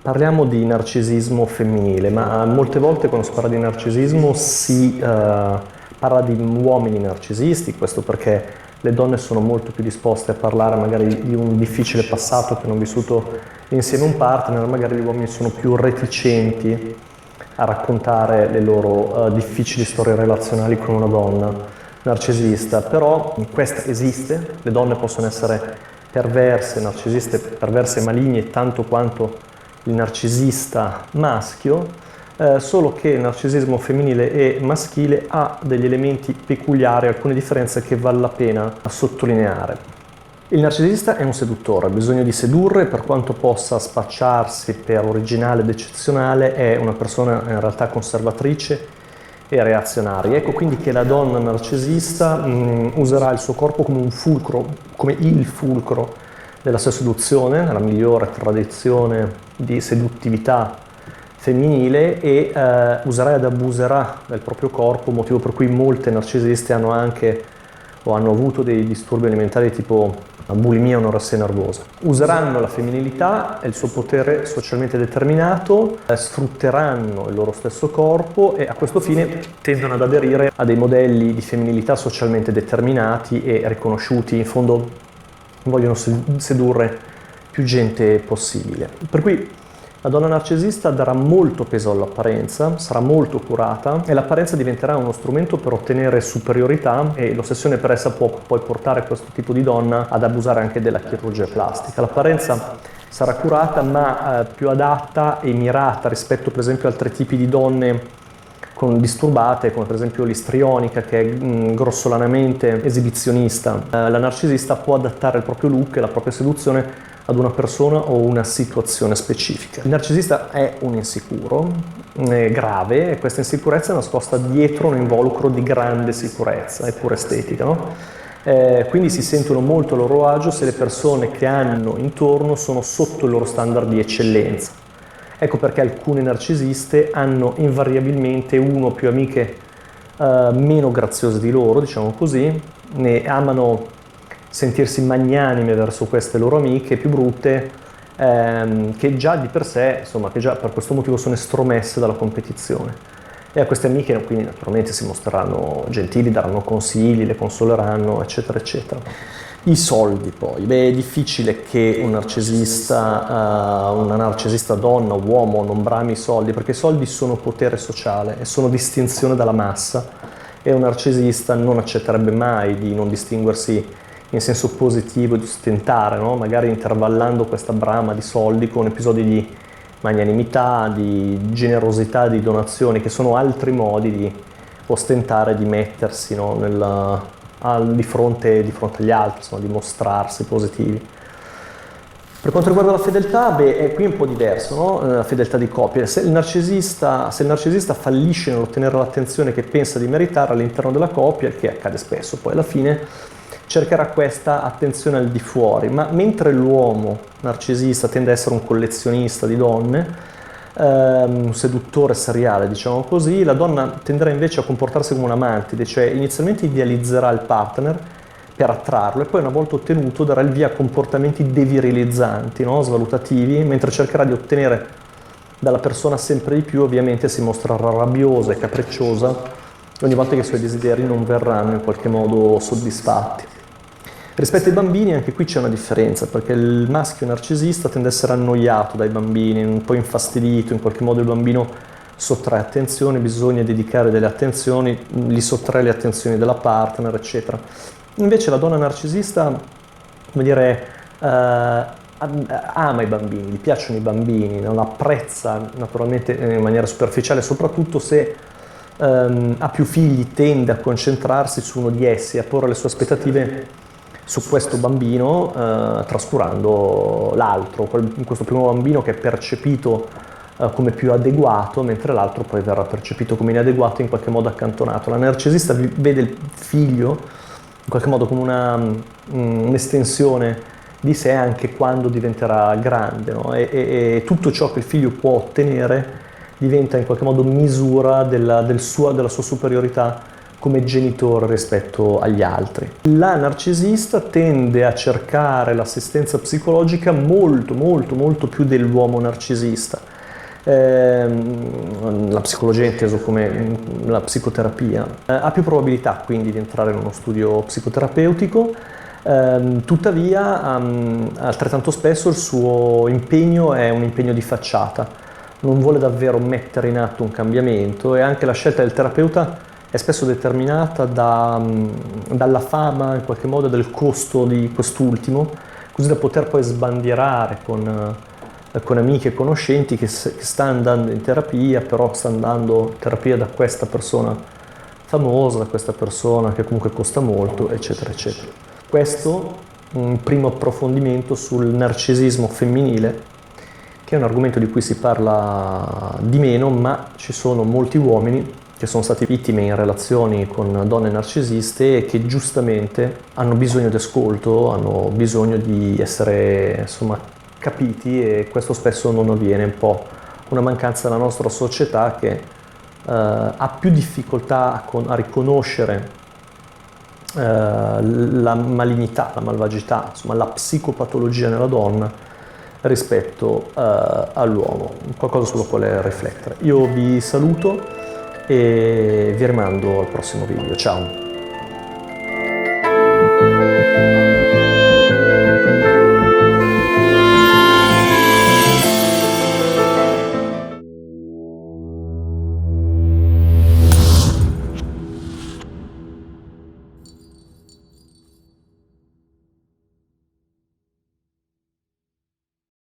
Parliamo di narcisismo femminile, ma molte volte quando si parla di narcisismo si parla di uomini narcisisti, questo perché le donne sono molto più disposte a parlare magari di un difficile passato che hanno vissuto insieme a un partner, magari gli uomini sono più reticenti a raccontare le loro difficili storie relazionali con una donna narcisista, però questa esiste, le donne possono essere perverse, narcisiste, perverse e maligne tanto quanto il narcisista maschio, solo che il narcisismo femminile e maschile ha degli elementi peculiari, alcune differenze che vale la pena sottolineare. Il narcisista è un seduttore, ha bisogno di sedurre, per quanto possa spacciarsi per originale ed eccezionale, è una persona in realtà conservatrice e reazionaria. Ecco quindi che la donna narcisista userà il suo corpo come un fulcro, come il fulcro della sua seduzione, la migliore tradizione di seduttività femminile, e userà ed abuserà del proprio corpo, motivo per cui molte narcisiste hanno anche o hanno avuto dei disturbi alimentari tipo bulimia o anoressia nervosa. Useranno la femminilità e il suo potere socialmente determinato, sfrutteranno il loro stesso corpo e a questo fine tendono ad aderire a dei modelli di femminilità socialmente determinati e riconosciuti. In fondo vogliono sedurre più gente possibile. Per cui la donna narcisista darà molto peso all'apparenza, sarà molto curata e l'apparenza diventerà uno strumento per ottenere superiorità, e l'ossessione per essa può poi portare questo tipo di donna ad abusare anche della chirurgia plastica. L'apparenza sarà curata ma più adatta e mirata rispetto per esempio a altri tipi di donne disturbate, come per esempio l'istrionica, che è grossolanamente esibizionista. La narcisista può adattare il proprio look e la propria seduzione ad una persona o una situazione specifica. Il narcisista è un insicuro, grave, e questa insicurezza è nascosta dietro un involucro di grande sicurezza e pure estetica, no? Quindi si sentono molto a loro agio se le persone che hanno intorno sono sotto il loro standard di eccellenza. Ecco perché alcune narcisiste hanno invariabilmente uno o più amiche meno graziose di loro, diciamo così, ne amano sentirsi magnanime verso queste loro amiche più brutte, che già di per sé, insomma, che già per questo motivo sono estromesse dalla competizione. E a queste amiche quindi naturalmente si mostreranno gentili, daranno consigli, le consoleranno, eccetera, eccetera. I soldi poi, è difficile che una narcisista donna o uomo non brami i soldi, perché i soldi sono potere sociale e sono distinzione dalla massa, e un narcisista non accetterebbe mai di non distinguersi in senso positivo, di ostentare, no? Magari intervallando questa brama di soldi con episodi di magnanimità, di generosità, di donazioni, che sono altri modi di ostentare, di mettersi, no? Di fronte agli altri, insomma, di mostrarsi positivi. Per quanto riguarda la fedeltà, è qui un po' diverso, no? La fedeltà di coppia. Se il narcisista fallisce nell'ottenere l'attenzione che pensa di meritare all'interno della coppia, il che accade spesso, poi alla fine cercherà questa attenzione al di fuori, ma mentre l'uomo narcisista tende a essere un collezionista di donne, un seduttore seriale, diciamo così, la donna tenderà invece a comportarsi come un amantide, cioè inizialmente idealizzerà il partner per attrarlo e poi una volta ottenuto darà il via a comportamenti devirilizzanti, no? Svalutativi, mentre cercherà di ottenere dalla persona sempre di più. Ovviamente si mostrerà rabbiosa e capricciosa ogni volta che i suoi desideri non verranno in qualche modo soddisfatti. Rispetto ai bambini anche qui c'è una differenza, perché il maschio narcisista tende ad essere annoiato dai bambini, un po' infastidito, in qualche modo il bambino sottrae attenzione, bisogna dedicare delle attenzioni, gli sottrae le attenzioni della partner, eccetera. Invece la donna narcisista, come dire, ama i bambini, gli piacciono i bambini, non apprezza naturalmente in maniera superficiale, soprattutto se ha più figli, tende a concentrarsi su uno di essi, a porre le sue aspettative su questo bambino, trascurando l'altro, questo primo bambino che è percepito come più adeguato, mentre l'altro poi verrà percepito come inadeguato e in qualche modo accantonato. La narcisista vede il figlio in qualche modo come un'estensione di sé anche quando diventerà grande, no? E tutto ciò che il figlio può ottenere diventa in qualche modo misura della sua superiorità come genitore rispetto agli altri. La narcisista tende a cercare l'assistenza psicologica molto più dell'uomo narcisista. La psicologia inteso come la psicoterapia ha più probabilità quindi di entrare in uno studio psicoterapeutico, tuttavia altrettanto spesso il suo impegno è un impegno di facciata, non vuole davvero mettere in atto un cambiamento, e anche la scelta del terapeuta è spesso determinata dalla fama, in qualche modo, del costo di quest'ultimo, così da poter poi sbandierare con amici e conoscenti che sta andando in terapia, però sta andando in terapia da questa persona famosa, da questa persona che comunque costa molto, eccetera, eccetera. Questo un primo approfondimento sul narcisismo femminile, che è un argomento di cui si parla di meno, ma ci sono molti uomini che sono stati vittime in relazioni con donne narcisiste e che giustamente hanno bisogno di ascolto, hanno bisogno di essere, insomma, capiti, e questo spesso non avviene, un po' una mancanza della nostra società che ha più difficoltà a riconoscere la malignità, la malvagità, insomma la psicopatologia nella donna rispetto all'uomo, qualcosa sulla quale riflettere. Io vi saluto e vi rimando al prossimo video. Ciao!